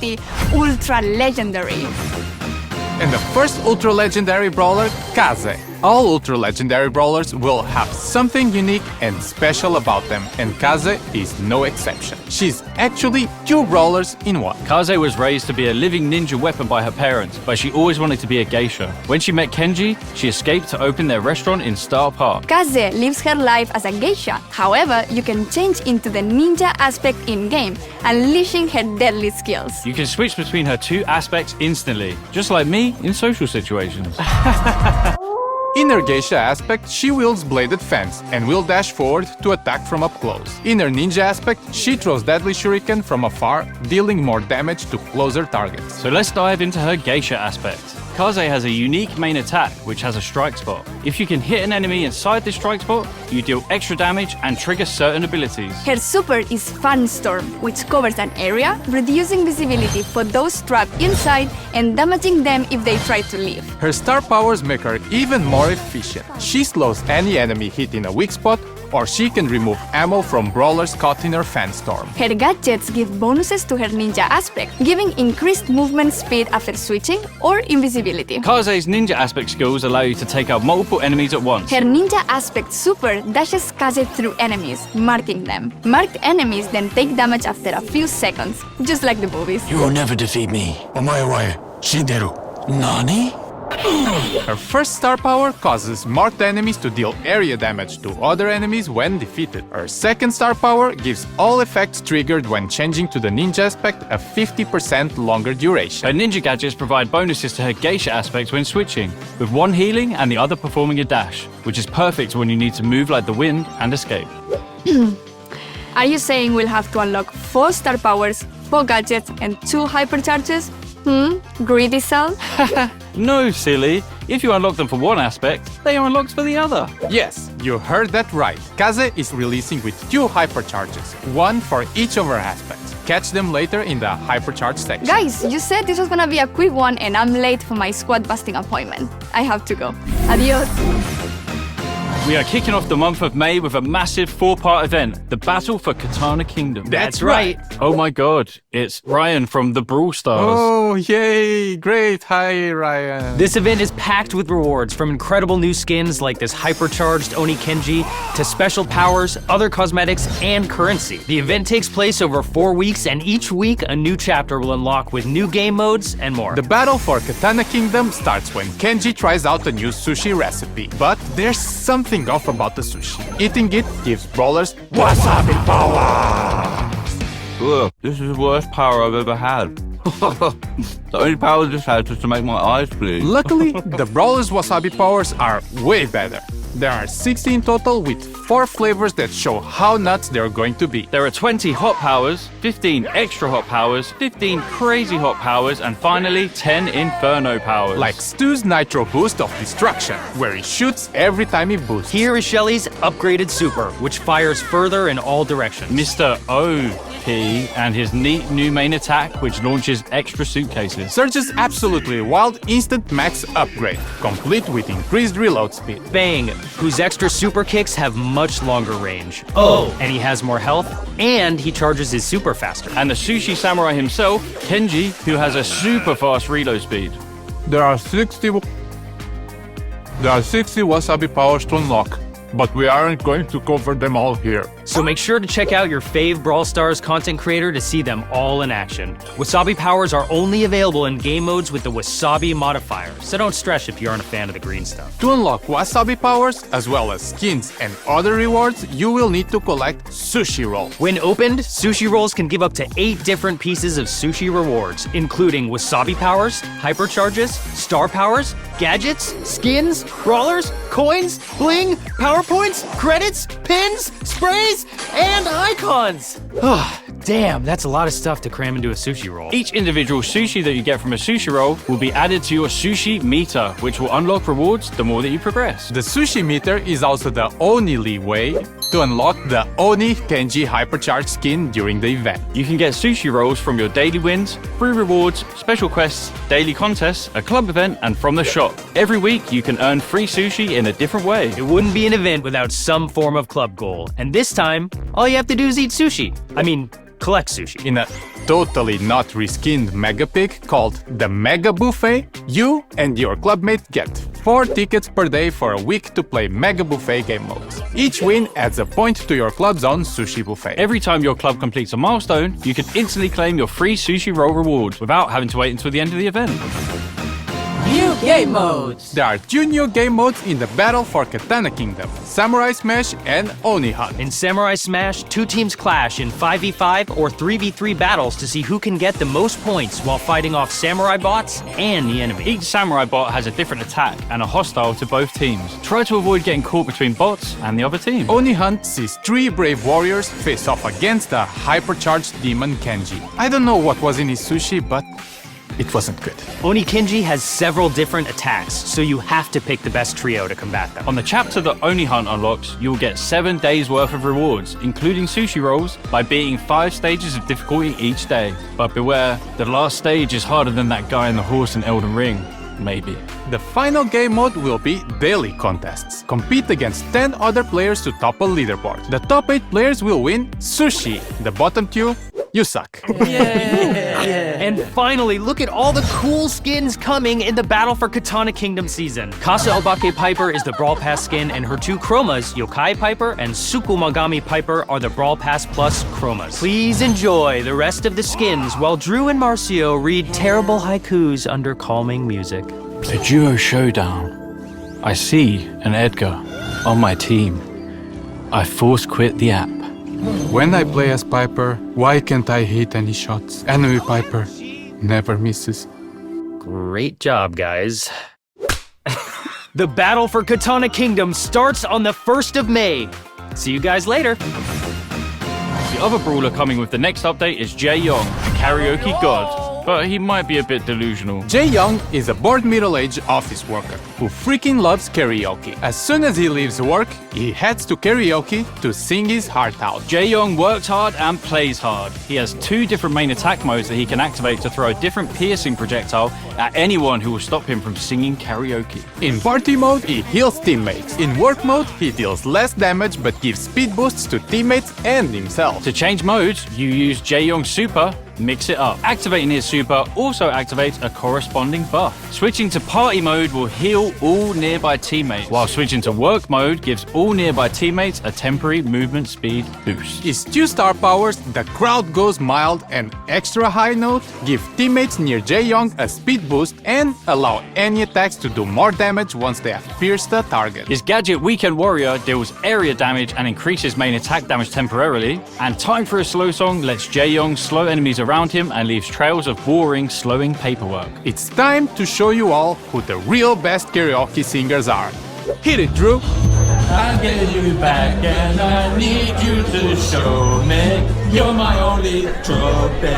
the Ultra Legendary. And the first Ultra Legendary Brawler, Kaze. All Ultra Legendary Brawlers will have something unique and special about them, and Kaze is no exception. She's actually two brawlers in one. Kaze was raised to be a living ninja weapon by her parents, but she always wanted to be a geisha. When she met Kenji, she escaped to open their restaurant in Star Park. Kaze lives her life as a geisha. However, you can change into the ninja aspect in-game, unleashing her deadly skills. You can switch between her two aspects instantly, just like me in social situations. In her geisha aspect, she wields bladed fans and will dash forward to attack from up close. In her ninja aspect, she throws deadly shuriken from afar, dealing more damage to closer targets. So let's dive into her geisha aspect. Kaze has a unique main attack, which has a strike spot. If you can hit an enemy inside this strike spot, you deal extra damage and trigger certain abilities. Her super is Fun Storm, which covers an area, reducing visibility for those trapped inside and damaging them if they try to leave. Her star powers make her even more efficient. She slows any enemy hit in a weak spot, or she can remove ammo from brawlers caught in her fan storm. Her gadgets give bonuses to her ninja aspect, giving increased movement speed after switching or invisibility. Kaze's ninja aspect skills allow you to take out multiple enemies at once. Her ninja aspect super dashes Kaze through enemies, marking them. Marked enemies then take damage after a few seconds, just like the movies. You will never defeat me. Omae wa shinderu. Nani? Her first star power causes marked enemies to deal area damage to other enemies when defeated. Her second star power gives all effects triggered when changing to the ninja aspect a 50% longer duration. Her ninja gadgets provide bonuses to her geisha aspect when switching, with one healing and the other performing a dash, which is perfect when you need to move like the wind and escape. Are you saying we'll have to unlock 4 star powers, 4 gadgets, and 2 hypercharges? Greedy cell? No, silly. If you unlock them for one aspect, they are unlocked for the other. Yes, you heard that right. Kaze is releasing with 2 hypercharges, one for each of her aspects. Catch them later in the hypercharge section. Guys, you said this was gonna be a quick one and I'm late for my squad busting appointment. I have to go. Adios. We are kicking off the month of May with a massive 4-part event, the Battle for Katana Kingdom. That's right. Oh my god, it's Ryan from the Brawl Stars. Oh, yay! Great. Hi, Ryan. This event is packed with rewards, from incredible new skins like this hypercharged Oni Kenji to special powers, other cosmetics, and currency. The event takes place over 4 weeks, and each week a new chapter will unlock with new game modes and more. The battle for Katana Kingdom starts when Kenji tries out a new sushi recipe. But there's something off about the sushi. Eating it gives brawlers wasabi power! Ugh, this is the worst power I've ever had. The only power this has is to make my eyes bleed. Luckily, the brawlers' wasabi powers are way better. There are 60 in total with 4 flavors that show how nuts they're going to be. There are 20 hot powers, 15 extra hot powers, 15 crazy hot powers, and finally 10 inferno powers. Like Stu's Nitro Boost of Destruction, where he shoots every time he boosts. Here is Shelly's upgraded super, which fires further in all directions. Mr. OP and his neat new main attack, which launches extra suitcases. Surge's absolutely wild instant max upgrade, complete with increased reload speed. Bang, whose extra super kicks have much longer range. Oh, and he has more health, and he charges his super faster. And the sushi samurai himself, Kenji, who has a super fast reload speed. There are 60 wasabi powers to unlock, but we aren't going to cover them all here. So make sure to check out your fave Brawl Stars content creator to see them all in action. Wasabi powers are only available in game modes with the Wasabi modifier, so don't stress if you aren't a fan of the green stuff. To unlock wasabi powers, as well as skins and other rewards, you will need to collect sushi rolls. When opened, sushi rolls can give up to 8 different pieces of sushi rewards, including wasabi powers, hypercharges, star powers, gadgets, skins, brawlers, coins, bling, PowerPoints, credits, pins, sprays, and icons. Damn, that's a lot of stuff to cram into a sushi roll. Each individual sushi that you get from a sushi roll will be added to your sushi meter, which will unlock rewards the more that you progress. The sushi meter is also the only way to unlock the Oni Kenji hypercharged skin during the event. You can get sushi rolls from your daily wins, free rewards, special quests, daily contests, a club event, and from the shop. Every week, you can earn free sushi in a different way. It wouldn't be an event without some form of club goal. And this time, all you have to do is eat sushi. I mean, collect sushi. In a totally not reskinned Mega Pig called the Mega Buffet, you and your clubmate get 4 tickets per day for a week to play Mega Buffet game modes. Each win adds a point to your club's own sushi buffet. Every time your club completes a milestone, you can instantly claim your free sushi roll reward without having to wait until the end of the event. New game modes! There are 2 new game modes in the Battle for Katana Kingdom, Samurai Smash and Oni Hunt. In Samurai Smash, 2 teams clash in 5v5 or 3v3 battles to see who can get the most points while fighting off samurai bots and the enemy. Each samurai bot has a different attack and are hostile to both teams. Try to avoid getting caught between bots and the other team. Oni Hunt sees 3 brave warriors face off against a hypercharged demon Kenji. I don't know what was in his sushi, but it wasn't good. Oni Kenji has several different attacks, so you have to pick the best trio to combat them. On the chapter that Oni Hunt unlocks, you'll get 7 days worth of rewards, including sushi rolls, by beating 5 stages of difficulty each day. But beware, the last stage is harder than that guy in the horse in Elden Ring. Maybe. The final game mode will be daily contests. Compete against 10 other players to top a leaderboard. The top 8 players will win sushi. The bottom 2, you suck. And finally, look at all the cool skins coming in the Battle for Katana Kingdom season. Kasa Obake Piper is the Brawl Pass skin, and her 2 chromas, Yokai Piper and Tsukumagami Piper, are the Brawl Pass Plus chromas. Please enjoy the rest of the skins while Drew and Marcio read terrible haikus under calming music. The duo showdown. I see an Edgar on my team. I force quit the app. When I play as Piper, why can't I hit any shots? Enemy Piper never misses. Great job, guys. The Battle for Katana Kingdom starts on the 1st of May. See you guys later. The other brawler coming with the next update is Jae Young, the karaoke god. But he might be a bit delusional. Jae Young is a bored middle-aged office worker who freaking loves karaoke. As soon as he leaves work, he heads to karaoke to sing his heart out. Jae Young works hard and plays hard. He has 2 different main attack modes that he can activate to throw a different piercing projectile at anyone who will stop him from singing karaoke. In party mode, he heals teammates. In work mode, he deals less damage but gives speed boosts to teammates and himself. To change modes, you use Jae Young's super, mix it up. Activating his super also activates a corresponding buff. Switching to party mode will heal all nearby teammates, while switching to work mode gives all nearby teammates a temporary movement speed boost. His 2 star powers, the crowd goes mild and extra high note, give teammates near Jae Young a speed boost and allow any attacks to do more damage once they have pierced the target. His gadget Weekend Warrior deals area damage and increases main attack damage temporarily, and Time for a Slow Song lets Jae Young slow enemies around him and leaves trails of boring, slowing paperwork. It's time to show you all who the real best karaoke singers are. Hit it, Drew! I'll get you back and I need you to show me you're my only trophy.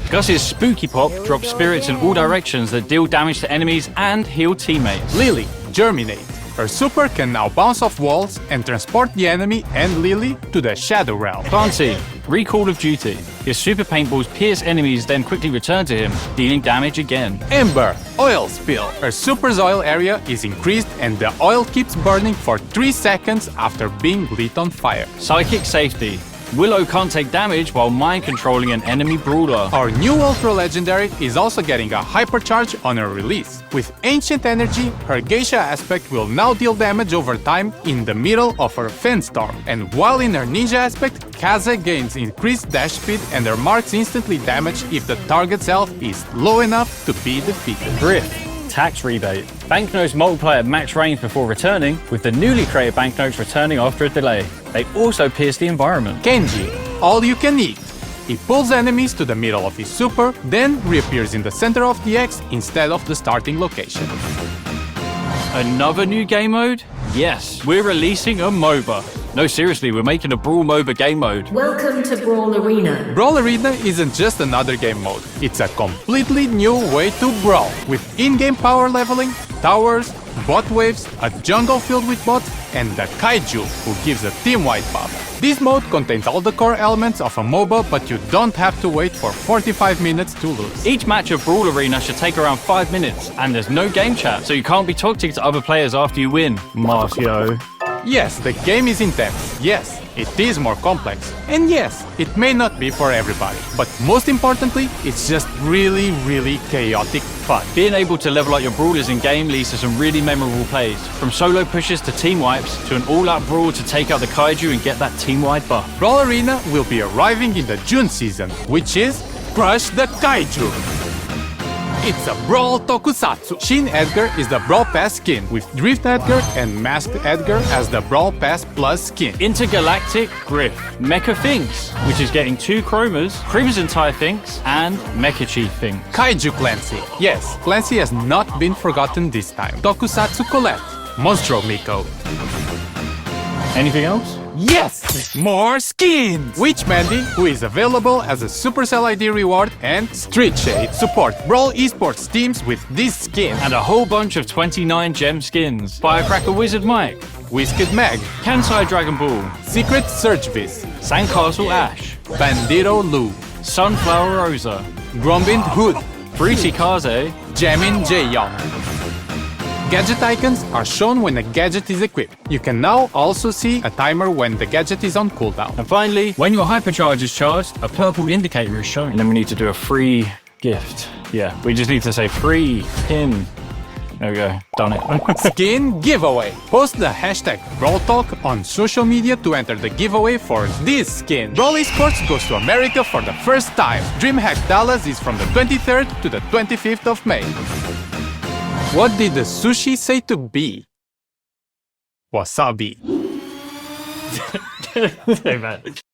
Gus's Spooky Pop drops spirits in all directions that deal damage to enemies and heal teammates. Lily, Germinate. Her super can now bounce off walls and transport the enemy and Lily to the Shadow Realm. Clancy, Recall of Duty. His super paintballs pierce enemies, then quickly return to him, dealing damage again. Ember, Oil Spill. Her super's oil area is increased and the oil keeps burning for 3 seconds after being lit on fire. Psychic Safety. Willow can't take damage while mind-controlling an enemy brawler. Our new Ultra Legendary is also getting a hypercharge on her release. With Ancient Energy, her Geisha aspect will now deal damage over time in the middle of her Fence Storm. And while in her Ninja aspect, Kaze gains increased dash speed and her marks instantly damage if the target's health is low enough to be defeated. Drift. Tax rebate. Banknotes multiply at max range before returning, with the newly created banknotes returning after a delay. They also pierce the environment. Kenji, All You Can Eat. He pulls enemies to the middle of his super, then reappears in the center of the X instead of the starting location. Another new game mode? Yes, we're releasing a MOBA. No, seriously, we're making a Brawl MOBA game mode. Welcome to Brawl Arena. Brawl Arena isn't just another game mode. It's a completely new way to brawl, with in-game power leveling, towers, bot waves, a jungle filled with bots, and the Kaiju, who gives a team-wide buff. This mode contains all the core elements of a MOBA, but you don't have to wait for 45 minutes to lose. Each match of Brawl Arena should take around 5 minutes, and there's no game chat, so you can't be talking to other players after you win. Marcio. Yes, the game is intense. Yes, It is more complex. And yes, it may not be for everybody. But most importantly, it's just really, really chaotic fun. Being able to level up your brawlers in game leads to some really memorable plays. From solo pushes to team wipes to an all-out brawl to take out the kaiju and get that team-wide buff. Brawl Arena will be arriving in the June season, which is Crush the Kaiju. It's a Brawl Tokusatsu. Shin Edgar is the Brawl Pass skin, with Drift Edgar and Masked Edgar as the Brawl Pass Plus skin. Intergalactic Griff, Mecha Finks, which is getting 2 Chromas, Crimson Tide Finks, and Mecha Chief Finks. Kaiju Clancy. Yes, Clancy has not been forgotten this time. Tokusatsu Colette. Monstro Miko. Anything else? Yes! More skins! Witch Mandy, who is available as a Supercell ID reward, and Street Shade. Support Brawl Esports teams with this skin. And a whole bunch of 29 gem skins. Firecracker Wizard Mike, Whisked Mag, Kansai Dragon Ball, Secret Surge Viz, Sandcastle Ash, Bandito Lu, Sunflower Rosa, Grombind Hood, Fruity Kaze, Jamin Jaeyoung. Gadget icons are shown when a gadget is equipped. You can now also see a timer when the gadget is on cooldown. and finally, when your hypercharge is charged, a purple indicator is shown. And then we need to do a free gift. Yeah, we just need to say free pin. There we go, done it. Skin giveaway. Post the hashtag Brawl Talk on social media to enter the giveaway for this skin. Brawl Esports goes to America for the first time. DreamHack Dallas is from the 23rd to the 25th of May. What did the sushi say to B? Wasabi. Hey, man.